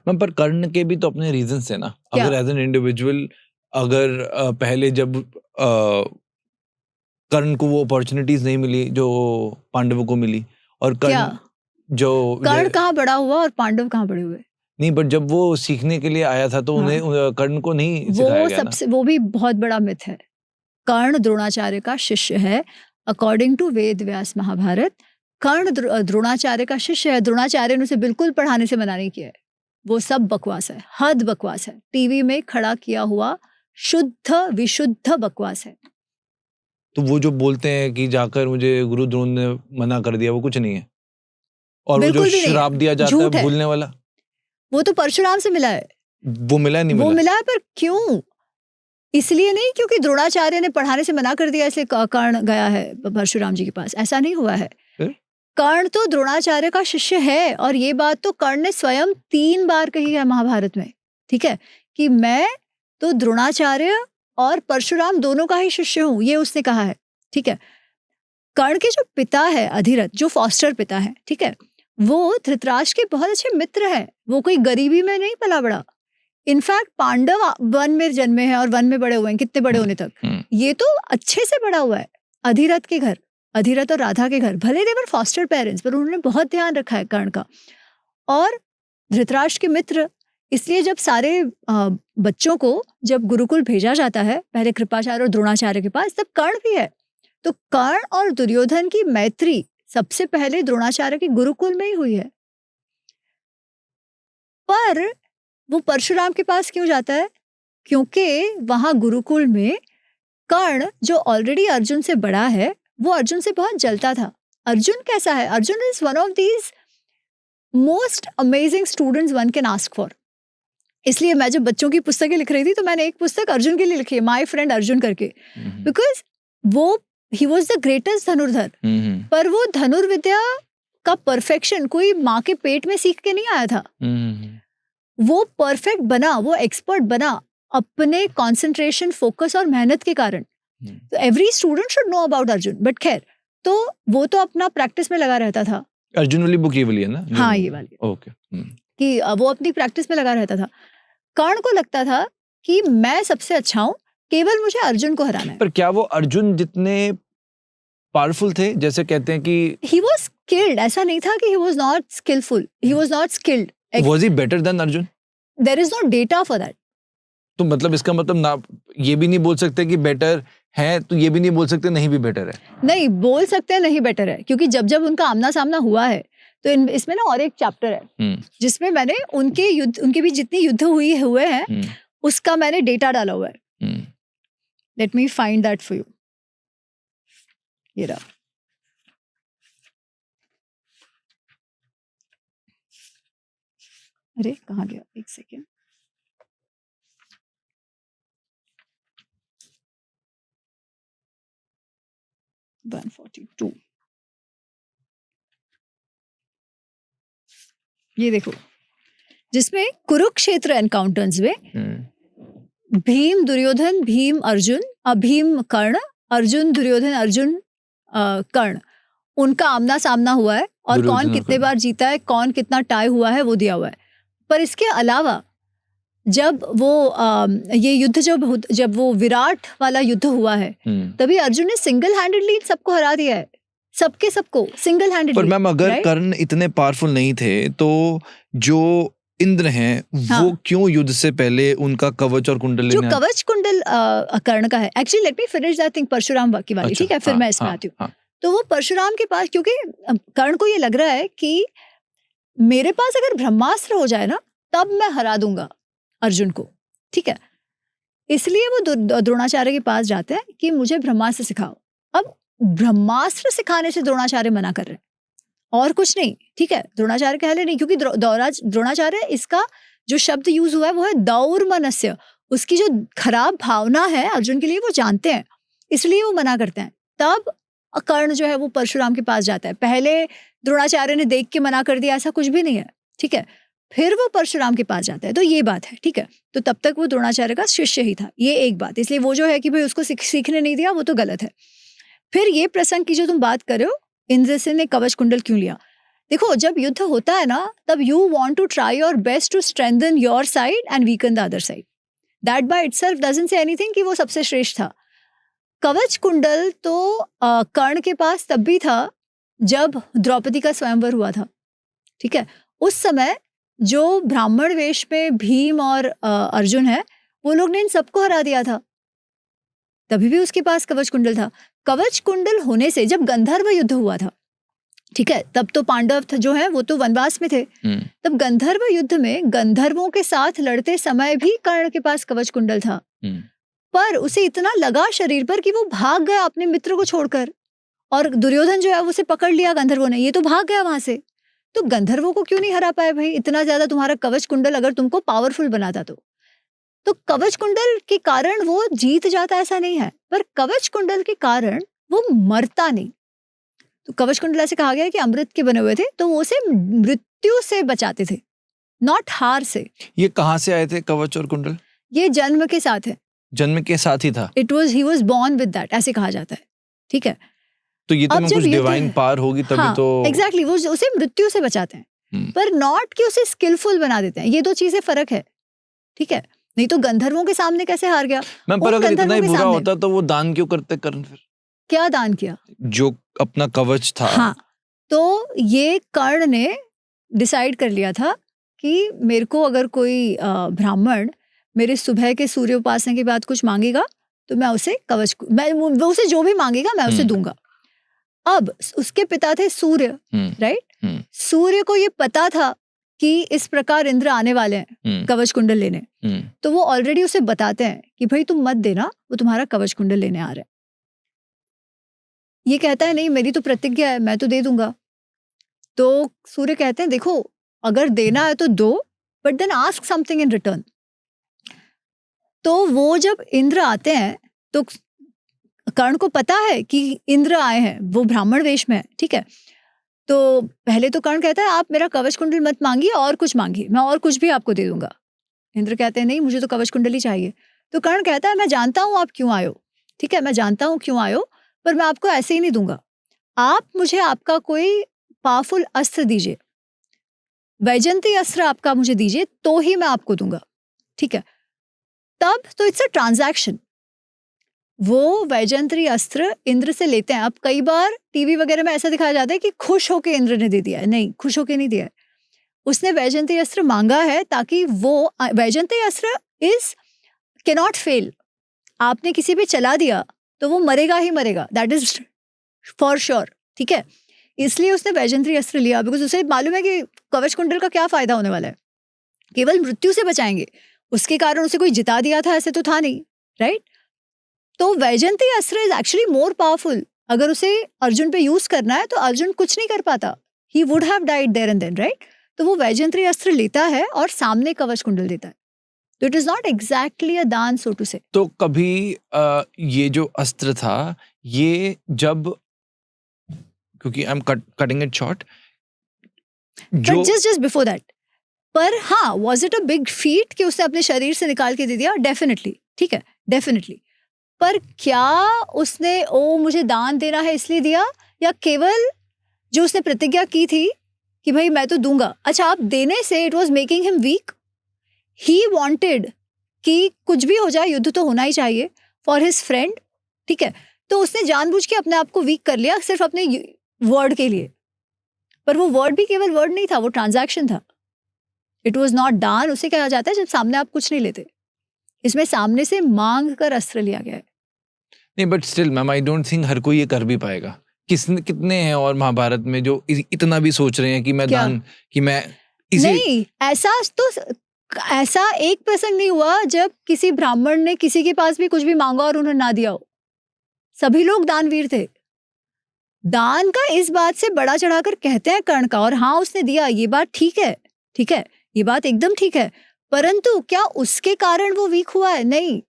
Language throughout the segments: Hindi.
मैम पर कर्ण के भी तो अपने रीजंस है ना। क्या? अगर एज एन इंडिविजुअल अगर पहले जब कर्ण को वो अपॉर्चुनिटीज नहीं मिली जो पांडवों को मिली, और क्या? कर्ण जो कर्ण कहाँ बड़ा हुआ और पांडव कहाँ बड़े हुए? नहीं, बट जब वो सीखने के लिए आया था तो हाँ। उन्हें कर्ण को नहीं सिखाया गया ना। वो भी बहुत बड़ा मिथ है। कर्ण द्रोणाचार्य का शिष्य है अकॉर्डिंग टू वेद व्यास महाभारत। कर्ण द्रोणाचार्य का शिष्य है। द्रोणाचार्य ने उसे बिल्कुल पढ़ाने से मना नहीं किया है। वो सब बकवास है, हद बकवास है, टीवी में खड़ा किया हुआ शुद्ध विशुद्ध बकवास है। तो वो जो बोलते हैं कि जाकर मुझे गुरु द्रोण ने मना कर दिया, वो कुछ नहीं है। और वो जो बिल्कुल भी नहीं श्राप है, दिया जाता है झूठ है। भूलने वाला, वो तो परशुराम से मिला है। वो मिला नहीं वो मिला? मिला है, पर क्यों? इसलिए नहीं क्योंकि द्रोणाचार्य ने पढ़ाने से मना कर दिया इसलिए कर्ण गया है परशुराम जी के पास, ऐसा नहीं हुआ है। फिर? कर्ण तो द्रोणाचार्य का शिष्य है, और ये बात तो कर्ण ने स्वयं 3 बार कही है महाभारत में, ठीक है, कि मैं तो द्रोणाचार्य और परशुराम दोनों का ही शिष्य हूं, ये उसने कहा है, ठीक है। कर्ण के जो पिता है अधिरथ, जो फॉस्टर पिता है, ठीक है, वो धृतराष्ट्र के बहुत अच्छे मित्र हैं। वो कोई गरीबी में नहीं पला बड़ा। इनफैक्ट पांडव वन में जन्मे हैं और वन में बड़े हुए हैं, कितने बड़े होने तक। ये तो अच्छे से बड़ा हुआ है अधिरथ के घर, अधिरथ और राधा के घर। भले देवर फॉस्टर पेरेंट्स, पर उन्होंने बहुत ध्यान रखा है कर्ण का। और धृतराष्ट्र के मित्र, इसलिए जब सारे बच्चों को जब गुरुकुल भेजा जाता है, पहले कृपाचार्य और द्रोणाचार्य के पास, तब कर्ण भी है। तो कर्ण और दुर्योधन की मैत्री सबसे पहले द्रोणाचार्य के गुरुकुल में ही हुई है। पर वो परशुराम के पास क्यों जाता है? क्योंकि वहां गुरुकुल में कर्ण, जो ऑलरेडी अर्जुन से बड़ा है, वो अर्जुन से बहुत जलता था। अर्जुन कैसा है? Arjun is one of these most amazing students one can ask for. इसलिए मैं जब बच्चों की पुस्तकें लिख रही थी तो मैंने एक पुस्तक अर्जुन के लिए लिखी है, माय फ्रेंड अर्जुन करके, बिकॉज वो ही वॉज द ग्रेटेस्ट धनुर्धर। पर वो धनुर्विद्या का परफेक्शन कोई माँ के पेट में सीख के नहीं आया था। वो परफेक्ट बना, वो एक्सपर्ट बना अपने कंसंट्रेशन, फोकस और मेहनत के कारण। तो every student should know about Arjun. But खैर, तो वो तो अपना प्रैक्टिस में लगा रहता था। अर्जुन वाली बुक ये वाली है ना? हाँ, ये वाली। ओके। कि वो अपनी प्रैक्टिस में लगा रहता था। कर्ण को लगता था कि मैं सबसे अच्छा हूं, केवल मुझे अर्जुन को हराना है। पर क्या वो अर्जुन जितने पावरफुल थे जैसे कहते हैं कि? ही वॉज स्किल्ड, ऐसा नहीं था कि he was not skilful, he was not skilled. Was he better than Arjun? There is no data for that. तो मतलब इसका मतलब ना ये भी नहीं बोल सकते कि बेटर है, तो ये भी नहीं बोल सकते नहीं भी बेटर है। नहीं बोल सकते नहीं बेटर है, क्योंकि जब जब उनका आमना सामना हुआ है तो इसमें ना और एक चैप्टर है जिसमें मैंने उनके भी जितनी युद्ध हुए हैं उसका मैंने डेटा डाला हुआ है। Let me find that for you. ये रहा। अरे कहाँ गया, एक सेकेंड। ये देखो, जिसमें कुरुक्षेत्र एनकाउंटर्स में भीम दुर्योधन, भीम अर्जुन, भीम कर्ण, अर्जुन दुर्योधन, अर्जुन कर्ण, उनका आमना सामना हुआ है और कौन कितने बार जीता है, कौन कितना टाई हुआ है, वो दिया हुआ है। पर इसके अलावा जब वो ये युद्ध जब वो विराट वाला युद्ध हुआ है तभी अर्जुन ने सिंगल हैंडेडली सबको हरा दिया है, सबको सिंगल हैंडेडली। पर मैम अगर कर्ण इतने पावरफुल नहीं थे तो जो इंद्र हैं वो क्यों युद्ध से पहले उनका कवच और कुंडल जो कवच कुंडल कर्ण का है, actually let me finish that thing, Parshuram की वाली, ठीक है, फिर मैं इसमें आती हूँ। तो वो परशुराम के पास, क्योंकि कर्ण को ये लग रहा है कि मेरे पास अगर ब्रह्मास्त्र हो जाए ना तब मैं हरा दूंगा अर्जुन को, ठीक है। इसलिए वो द्रोणाचार्य के पास जाते हैं कि मुझे ब्रह्मास्त्र सिखाओ। अब ब्रह्मास्त्र सिखाने से द्रोणाचार्य मना कर रहे हैं और कुछ नहीं, ठीक है। द्रोणाचार्य कह रहे नहीं, क्योंकि द्रोणाचार्य, इसका जो शब्द यूज हुआ है वो है दौर्मनस्य। उसकी जो खराब भावना है अर्जुन के लिए वो जानते हैं, इसलिए वो मना करते हैं। तब कर्ण जो है वो परशुराम के पास जाता है। पहले द्रोणाचार्य ने देख के मना कर दिया, ऐसा कुछ भी नहीं है, ठीक है। फिर वो परशुराम के पास जाता है, तो ये बात है, ठीक है। तो तब तक वो द्रोणाचार्य का शिष्य ही था, ये एक बात। इसलिए वो जो है कि भाई उसको सीखने नहीं दिया, वो तो गलत है। फिर ये प्रसंग की जो तुम बात कर रहे हो, इंद्रसेन ने कवच कुंडल क्यों लिया, देखो जब युद्ध होता है ना तब you want to try your best to strengthen your side and weaken the other side. That by itself doesn't say anything कि वो सबसे श्रेष्ठ था. कवच कुंडल तो कर्ण के पास तब भी था जब द्रौपदी का स्वयंवर हुआ था. ठीक है, उस समय जो ब्राह्मण वेश में भीम और अर्जुन है वो लोग ने इन सबको हरा दिया था. तभी भी उसके पास कवच कुंडल था. कवच कुंडल होने से जब गंधर्व युद्ध हुआ था, ठीक है, तब तो पांडव जो है वो तो वनवास में थे. तब गंधर्व युद्ध में गंधर्वों के साथ लड़ते समय भी कर्ण के पास कवच कुंडल था. पर उसे इतना लगा शरीर पर कि वो भाग गया अपने मित्र को छोड़कर, और दुर्योधन जो है उसे पकड़ लिया गंधर्वों ने, ये तो भाग गया वहां से. तो गंधर्वों को क्यों नहीं हरा पाए भाई? इतना ज्यादा तुम्हारा कवच कुंडल अगर तुमको पावरफुल बनाता तो कवच कुंडल के कारण वो जीत जाता ऐसा नहीं है, पर कवच कुंडल के कारण वो मरता नहीं. तो कवच कुंडल ऐसे कहा गया है कि अमृत के बने हुए थे, तो वो उसे मृत्यु से बचाते थे, नॉट हार से. ये कहाँ से आए थे कवच और कुंडल? ये जन्म के साथ है. जन्म के साथ ही था. He was born with that, ऐसे कहा जाता है. ठीक है, तो ये तो में कुछ डिवाइन पावर होगी तभी. हाँ, तो एग्जैक्टली वो उसे मृत्यु से बचाते हैं, पर नॉट कि उसे स्किलफुल बना देते हैं. ये दो चीजें फर्क है. ठीक है, नहीं तो गंधर्वों के सामने कैसे हार गया? मैं पर अगर इतना ही बुरा होता तो वो दान क्यों करते कर्ण? फिर क्या दान किया? जो अपना कवच था. हाँ, तो ये कर्ण ने डिसाइड कर लिया था कि मेरे को अगर कोई ब्राह्मण मेरे सुबह के सूर्य उपासना के बाद कुछ मांगेगा तो मैं उसे कवच, मैं वो उसे जो भी मांगेगा मैं उसे दूंगा. अब उसके पिता थे सूर्य, राइट? सूर्य को ये पता था कि इस प्रकार इंद्र आने वाले हैं कवच कुंडल लेने. तो वो ऑलरेडी उसे बताते हैं कि भाई तुम मत देना, वो तुम्हारा कवच कुंडल लेने आ रहे हैं. ये कहता है नहीं मेरी तो प्रतिज्ञा है, मैं तो दे दूंगा. तो सूर्य कहते हैं देखो अगर देना है तो दो, but then ask something in return. तो वो जब इंद्र आते हैं तो कर्ण को पता है कि इंद्र आए हैं, वो ब्राह्मण वेश में है. ठीक है, तो पहले तो कर्ण कहता है आप मेरा कवच कुंडल मत मांगिए, और कुछ मांगिए, मैं और कुछ भी आपको दे दूंगा. इंद्र कहते हैं नहीं मुझे तो कवच कुंडल ही चाहिए. तो कर्ण कहता है मैं जानता हूं आप क्यों आयो, ठीक है, मैं जानता हूं क्यों आयो, पर मैं आपको ऐसे ही नहीं दूंगा. आप मुझे आपका कोई पावरफुल अस्त्र दीजिए, वैजंती अस्त्र आपका मुझे दीजिए, तो ही मैं आपको दूंगा. ठीक है, तब तो इट्स अ ट्रांजैक्शन. वो वैजंत्री अस्त्र इंद्र से लेते हैं. अब कई बार टीवी वगैरह में ऐसा दिखाया जाता है कि खुश होके इंद्र ने दे दिया है. नहीं, खुश होके नहीं दिया है. उसने वैजंती अस्त्र मांगा है ताकि वो वैजंती अस्त्र कैन नॉट फेल. आपने किसी पे चला दिया तो वो मरेगा ही मरेगा, दैट इज फॉर श्योर. ठीक है, इसलिए उसने वैजंत्री अस्त्र लिया, बिकॉज उसे मालूम है कि कवच कुंडल का क्या फायदा होने वाला है, केवल मृत्यु से बचाएंगे. उसके कारण उसे कोई जिता दिया था ऐसे तो था नहीं, राइट? तो वैजंती अस्त्र इज एक्चुअली मोर पावरफुल. अगर उसे अर्जुन पे यूज करना है तो अर्जुन कुछ नहीं कर पाता, he would have died there and then, right? तो वो वैजंती अस्त्र लेता है और सामने कवच कुंडल देता है. तो इट इज नॉट एग्जैक्टली अ दान, सो टू से. तो कभी ये जो अस्त्र था ये जब, क्योंकि I am cutting it short, जो जस्ट बिफोर दैट, पर हाँ, was it a big feet कि उसने अपने शरीर से निकाल के दे दिया? डेफिनेटली, ठीक है, डेफिनेटली. पर क्या उसने मुझे दान देना है इसलिए दिया, या केवल जो उसने प्रतिज्ञा की थी कि भाई मैं तो दूंगा? अच्छा, आप देने से it was making him weak. He wanted कि कुछ भी हो जाए युद्ध तो होना ही चाहिए फॉर हिज फ्रेंड. ठीक है, तो उसने जानबूझ के अपने आप को वीक कर लिया सिर्फ अपने वर्ड के लिए. पर वो वर्ड भी केवल वर्ड नहीं था, वो ट्रांजैक्शन था. इट वाज नॉट दान. उसे कहा जाता है जब सामने आप कुछ नहीं लेते. इसमें सामने से मांग कर अस्त्र लिया गया है. नहीं, but still ma'am, I don't think हर कोई ये कर भी पाएगा. कितने हैं और महाभारत में जो इतना भी सोच रहे हैं कि मैं दान, कि मैं इसे... नहीं, ऐसा एक प्रसंग नहीं हुआ जब किसी ब्राह्मण ने किसी के पास भी कुछ भी मांगा और उन्हें ना दिया हो. सभी लोग दानवीर थे. दान का इस बात से बड़ा चढ़ाकर कहते हैं कर्ण का, और हाँ उसने दिया, ये बात ठीक है, ठीक है, ये बात एकदम ठीक है. परंतु क्या उसके कारण वो वीक हुआ है? नहीं.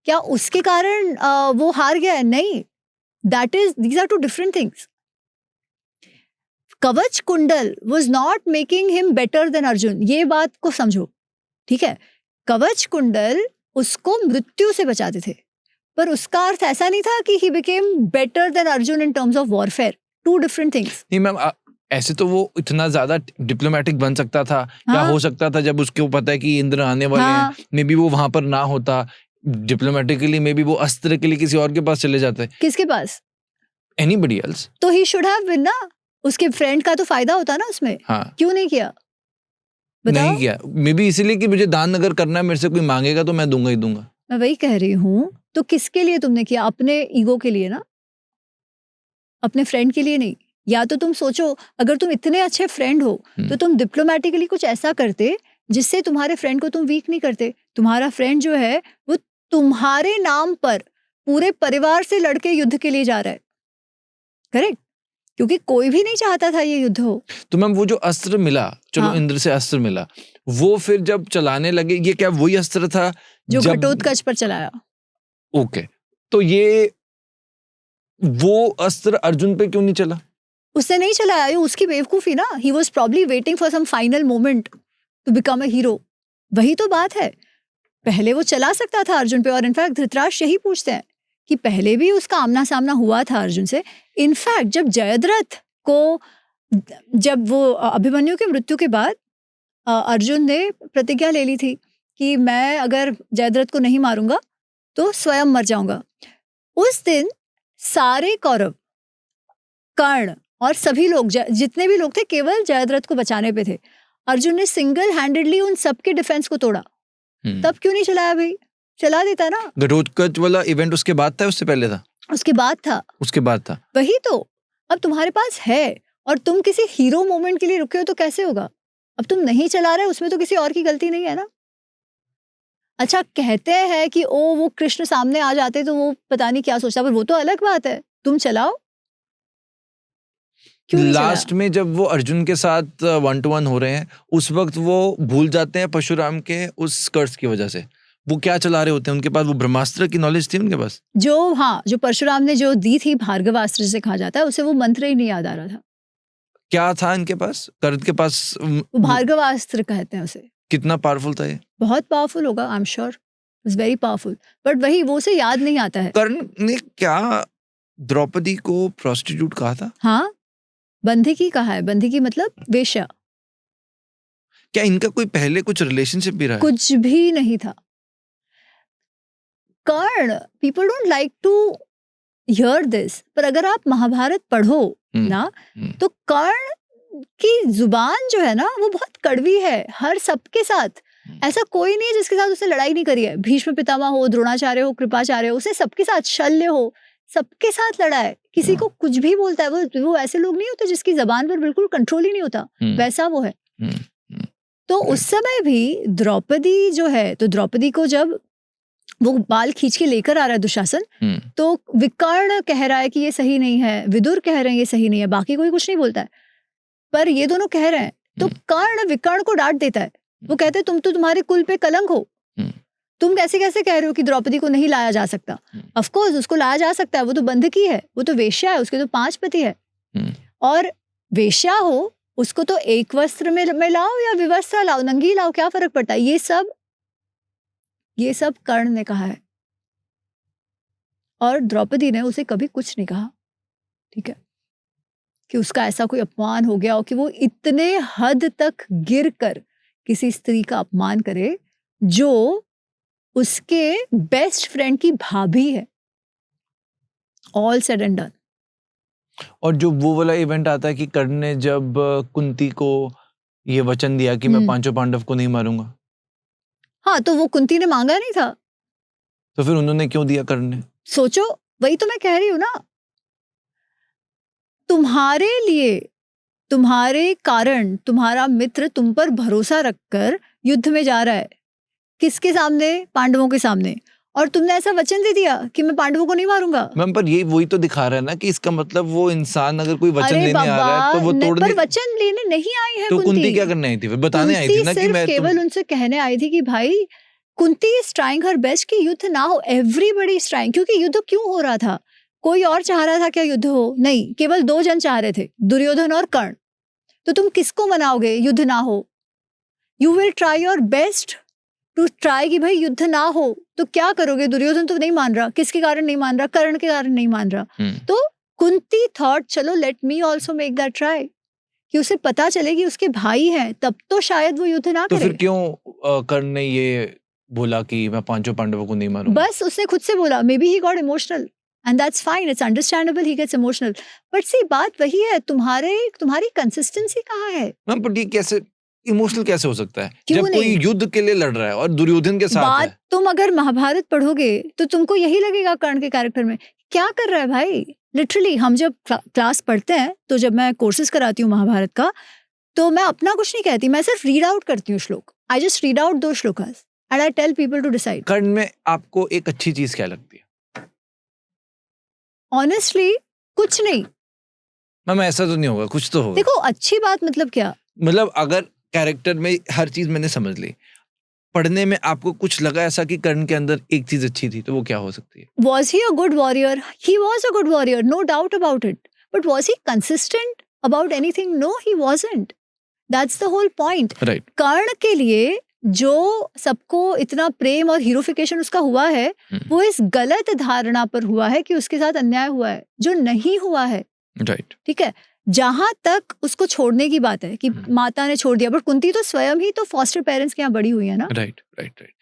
क्या उसके कारण वो हार गया है? नहीं. these are two different things. कवच कुंडल was not making him better than Arjun. ये बात को समझो, ठीक है? कवच कुंडल उसको मृत्यु से बचाते थे, पर उसका अर्थ ऐसा नहीं था कि he became better than Arjun in terms of warfare. Two different things. नहीं मैम, ऐसे तो वो इतना ज्यादा डिप्लोमेटिक बन सकता था, या हाँ। हो सकता था जब उसको पता है कि इंद्र आने वाले हाँ। हैं, मे बी वो वहां पर ना होता, डिप्लोमेटिकली मे बी वो अस्त्र के लिए किसी और के पास चले जाते। किसके पास? Anybody else. तो ही शुड हैव बीन ना, उसके फ्रेंड का तो फायदा होता ना उसमें। हाँ, क्यों नहीं किया बताओ? नहीं किया, मे बी इसीलिए कि मुझे दान अगर करना है, मेरे से कोई मांगेगा तो मैं दूंगा ही दूंगा। मैं वही कह रही हूँ, तो किसके लिए तुमने किया? अपने ईगो के लिए ना, अपने फ्रेंड के लिए नहीं। या तो तुम सोचो, अगर तुम इतने अच्छे फ्रेंड हो तो तुम डिप्लोमेटिकली कुछ ऐसा करते जिससे तुम्हारे फ्रेंड को तुम वीक नहीं करते। तुम्हारा फ्रेंड जो है वो तुम्हारे नाम पर पूरे परिवार से लड़के युद्ध के लिए जा रहा है, करेक्ट? क्योंकि कोई भी नहीं चाहता था ये युद्ध हो। तो मैम वो जो अस्त्र मिला, चलो हाँ। इंद्र से अस्त्र मिला, वो फिर जब चलाने लगे, ये क्या वही अस्त्र था जो जब घटोत्कच पर चलाया? ओके, तो ये वो अस्त्र अर्जुन पे क्यों नहीं चला? उसने नहीं चलाया, ये उसकी बेवकूफी ना। He was probably waiting for some final moment to become a hero. वही तो बात है, पहले वो चला सकता था अर्जुन पे। और इनफैक्ट धृतराष्ट्र यही पूछते हैं कि पहले भी उसका आमना सामना हुआ था अर्जुन से। इनफैक्ट जब जयद्रथ को, जब वो अभिमन्यु की मृत्यु के बाद अर्जुन ने प्रतिज्ञा ले ली थी कि मैं अगर जयद्रथ को नहीं मारूंगा तो स्वयं मर जाऊंगा। उस दिन सारे कौरव, कर्ण और सभी लोग, जितने भी लोग थे, केवल जयद्रथ को बचाने पे थे। अर्जुन ने सिंगल हैंडेडली उन सबके डिफेंस को तोड़ा। तब क्यों नहीं चलाया भाई? चला देता ना। घटोत्कच वाला इवेंट उसके बाद था, उससे पहले था? उसके बाद था। उसके बाद था। वही तो, अब तुम्हारे पास है और तुम किसी हीरो मोमेंट के लिए रुके हो तो कैसे होगा? अब तुम नहीं चला रहे, उसमें तो किसी और की गलती नहीं है ना। अच्छा, कहते हैं कि ओ वो कृष्ण सामने आ जाते तो वो पता नहीं क्या सोचता, पर वो तो अलग बात है। तुम चलाओ, क्यों नहीं लास्ट चलाया? में जब वो अर्जुन के साथ 1-to-1 हो रहे हैं, उस वक्त वो भूल जाते हैं परशुराम के उस कर्स की वजह से। वो क्या चला रहे होते हैं? उनके पास वो ब्रह्मास्त्र की नॉलेज थी उनके पास, जो परशुराम ने जो दी थी, भार्गवास्त्र जिसे कहा जाता है, उसे वो मंत्र ही नहीं याद आ रहा था। क्या था इनके पास, कर्ण के पास? वो भार्गवास्त्र कहते हैं उसे। कितना पावरफुल था ये? बहुत पावरफुल होगा, I am sure, it's very powerful. But वही, वो उसे याद नहीं आता है। कर्ण ने क्या द्रौपदी को प्रोस्टिट्यूट कहा था? हाँ, बंधिकी कहा है। बंधिकी मतलब वेश्या। क्या इनका कोई पहले कुछ रिलेशनशिप भी रहा है? कुछ भी नहीं था। Karna, people don't like to hear this, पर अगर आप महाभारत पढ़ो ना, तो कर्ण की जुबान जो है ना वो बहुत कड़वी है हर सबके साथ। ऐसा कोई नहीं है जिसके साथ उसने लड़ाई नहीं करी है। भीष्म पितामह हो, द्रोणाचार्य हो, कृपाचार्य हो, उसने सबके साथ, शल्य हो, सबके साथ लड़ा है। किसी को कुछ भी बोलता है। वो ऐसे लोग नहीं होते जिसकी जबान पर बिल्कुल कंट्रोल ही नहीं होता, वैसा वो है। तो उस समय भी द्रौपदी जो है, तो द्रौपदी को जब वो बाल खींच के लेकर आ रहा है दुशासन, तो विकर्ण कह रहा है कि ये सही नहीं है, विदुर कह रहे हैं ये सही नहीं है, बाकी कोई कुछ नहीं बोलता है, पर ये दोनों कह रहे हैं। तो कर्ण विकर्ण को डांट देता है। वो कहते हैं तुम तो, तुम्हारे कुल पे कलंक हो, तुम कैसे कैसे कह रहे हो कि द्रौपदी को नहीं लाया जा सकता? ऑफ कोर्स उसको लाया जा सकता है, वो तो बंधकी है, वो तो वेश्या है, उसके तो 5 पति है। और वेश्या हो उसको तो एक वस्त्र में लाओ या विवस्त्र लाओ, नंगी लाओ, क्या फर्क पड़ता है? ये सब कर्ण ने कहा है और द्रौपदी ने उसे कभी कुछ नहीं कहा। ठीक है, कि उसका ऐसा कोई अपमान हो गया हो कि वो इतने हद तक गिरकर किसी स्त्री का अपमान करे जो उसके बेस्ट फ्रेंड की भाभी है। All said and done. और जो वो वाला इवेंट आता है कि कर्ण ने जब कुंती को ये वचन दिया कि मैं 5 पांडव को नहीं मारूंगा, हाँ, तो वो कुंती ने मांगा नहीं था, तो फिर उन्होंने क्यों दिया कर्ण ने? सोचो, वही तो मैं कह रही हूं ना, तुम्हारे लिए, तुम्हारे कारण तुम्हारा मित्र तुम पर भरोसा रखकर युद्ध में जा रहा है। किसके सामने? पांडवों के सामने। और तुमने ऐसा वचन दे दिया कि मैं पांडवों को नहीं मारूंगा। मैम, पर ये वही तो दिखा रहा है ना कि इसका मतलब वो इंसान अगर कोई वचन लेने आ रहा है तो वो तोड़ने, पर वचन लेने नहीं आई है तो कुंती क्या करने आई थी? फिर बताने आई थी ना कि मैं केवल उनसे कहने आई थी कि भाई, Kunti is trying her best कि युद्ध ना हो। एवरीबडी इज ट्राइंग, क्योंकि युद्ध क्यों हो रहा था? कोई और चाह रहा था क्या युद्ध हो? नहीं, केवल 2 जन चाह रहे थे, दुर्योधन और कर्ण। तो तुम किसको मनाओगे युद्ध ना हो? You will try your best to try कि भाई युद्ध ना हो। तो क्या करोगे? दुर्योधन तो नहीं मान रहा, किसके कारण नहीं मान रहा? कर्ण के कारण नहीं मान रहा। तो कुंती थॉट चलो let me also make that try, कि उसे पता चले कि उसके भाई हैं, तब तो शायद वो युद्ध ना तो करे। फिर क्यों कर्ण ने ये बोला कि मैं पांचों पांडवों को नहीं मारूंगा? बस उसने खुद से बोला, maybe he got emotional and that's fine, it's understandable he gets emotional, but see बात वही है, तुम्हारी कंसिस्टेंसी कहाँ है? मैम बट ये कैसे इमोशनल कैसे हो सकता है क्यों जब कोई नहीं? युद्ध के लिए लड़ रहा है और दुर्योधन के साथ बात है? तुम अगर महाभारत पढ़ोगे तो तुमको यही लगेगा कर्ण के कैरेक्टर में, क्या कर रहा है भाई? लिटरली हम जब क्लास पढ़ते हैं, तो जब मैं कोर्सेज कराती हूँ महाभारत का, तो मैं अपना कुछ नहीं कहती, मैं सिर्फ रीड आउट करती हूँ श्लोक। आई जस्ट रीड आउट दो shlokas and I tell people to decide. Karna में आपको एक अच्छी चीज क्या लगती है? ऑनेस्टली कुछ नहीं। मैम ऐसा तो नहीं होगा, कुछ तो होगा। देखो अच्छी बात मतलब क्या, मतलब अगर कैरेक्टर में हर चीज मैंने समझ ली, पढ़ने में आपको कुछ लगा ऐसा कि कर्ण के अंदर एक चीज अच्छी थी, तो वो क्या हो सकती है? Was he a good warrior? He was a good warrior, no doubt about it. But was he consistent about anything? No, he wasn't. That's the whole point. Right. कर्ण के लिए जो सबको इतना प्रेम और हीरोफिकेशन उसका हुआ है, वो इस गलत धारणा पर हुआ है कि उसके साथ अन्याय हुआ है, जो नहीं हुआ है। Right. ठीक है, जहां तक उसको छोड़ने की बात है कि माता ने छोड़ दिया, बट कुंती तो स्वयं ही तो फॉस्टर पेरेंट्स के यहाँ बड़ी हुई है ना। Right right right.